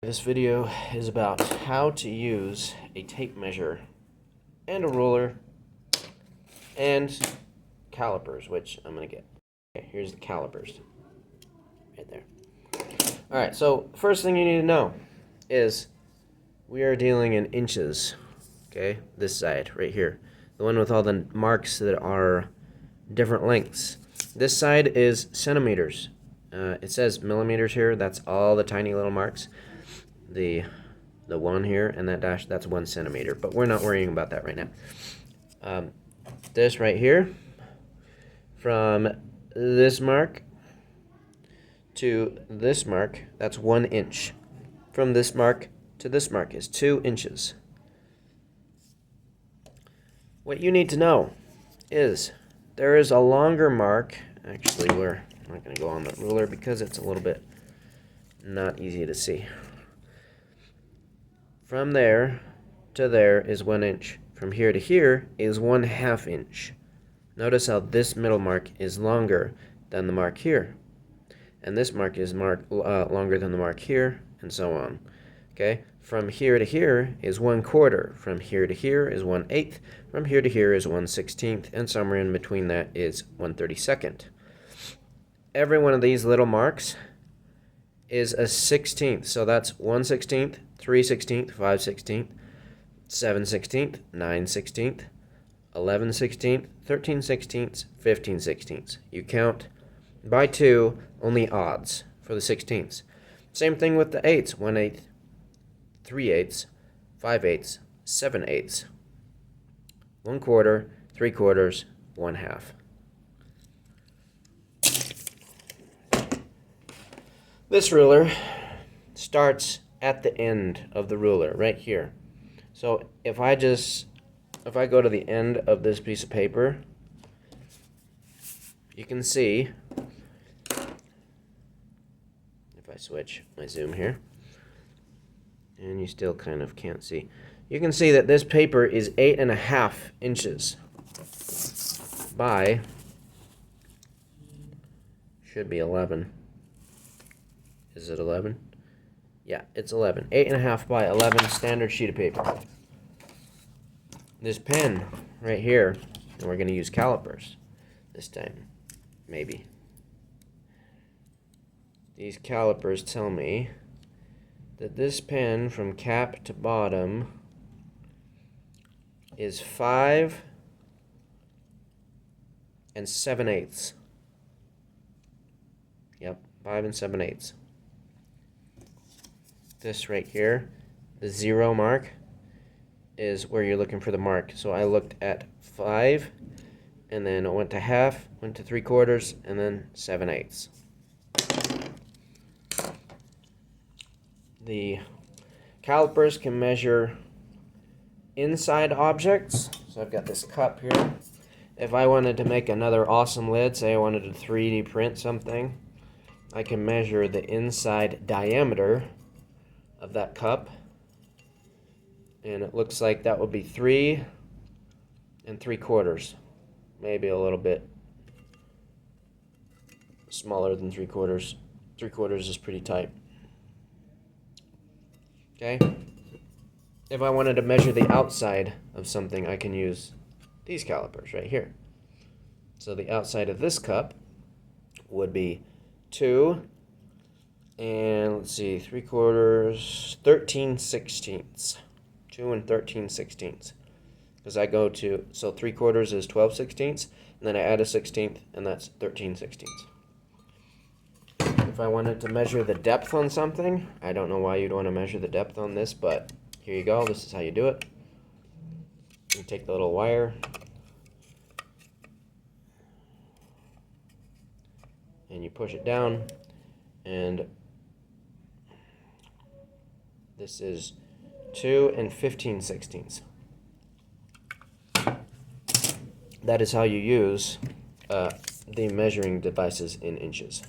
This video is about how to use a tape measure and a ruler and calipers, which I'm going to get. Okay, here's the calipers right there. Alright, so first thing you need to know is we are dealing in inches. Okay, this side right here. The one with all the marks that are different lengths. This side is centimeters. It says millimeters here. That's all the tiny little marks. The one here and that dash, that's 1 centimeter, but we're not worrying about that right now. This right here, from this mark to this mark, that's 1 inch. From this mark to this mark is 2 inches. What you need to know is there is a longer mark. Actually, we're not going to go on the ruler because it's a little bit not easy to see. From there to there is 1 inch. From here to here is 1/2 inch. Notice how this middle mark is longer than the mark here. And this mark is longer than the mark here, and so on. Okay? From here to here is 1/4. From here to here is 1/8. From here to here is 1/16, and somewhere in between that is 1/32. Every one of these little marks is a 1/16. So that's 1/16, 3/16, 5/16, 7/16, 9/16, 11/16, 13/16, 15/16. You count by 2, only odds for the 16ths. Same thing with the 8ths, 1/8, 3/8, 5/8, 7/8, 1/4, 3/4, 1/2. This ruler starts at the end of the ruler, right here. So if I go to the end of this piece of paper, you can see, if I switch my zoom here, and you still kind of can't see, you can see that this paper is 8.5 inches by, should be 11. Is it 11? Yeah, it's 11. 8.5 by 11, standard sheet of paper. This pen right here, and we're going to use calipers this time, maybe. These calipers tell me that this pen from cap to bottom is 5 7/8. Yep, 5 7/8. This right here, the 0 mark, is where you're looking for the mark. So I looked at 5, and then I went to half, went to 3/4, and then 7/8. The calipers can measure inside objects. So I've got this cup here. If I wanted to make another awesome lid, say I wanted to 3D print something, I can measure the inside diameter of that cup, and it looks like that would be 3 3/4, maybe a little bit smaller than 3/4. 3/4 is pretty tight. Okay, if I wanted to measure the outside of something, I can use these calipers right here. So the outside of this cup would be 2 and let's see, 3/4, 13/16. 2 13/16. Because I go to, so 3/4 is 12/16, and then I add a 16th, and that's 13/16. If I wanted to measure the depth on something, I don't know why you'd want to measure the depth on this, but here you go. This is how you do it. You take the little wire, and you push it down, and this is 2 15/16. That is how you use the measuring devices in inches.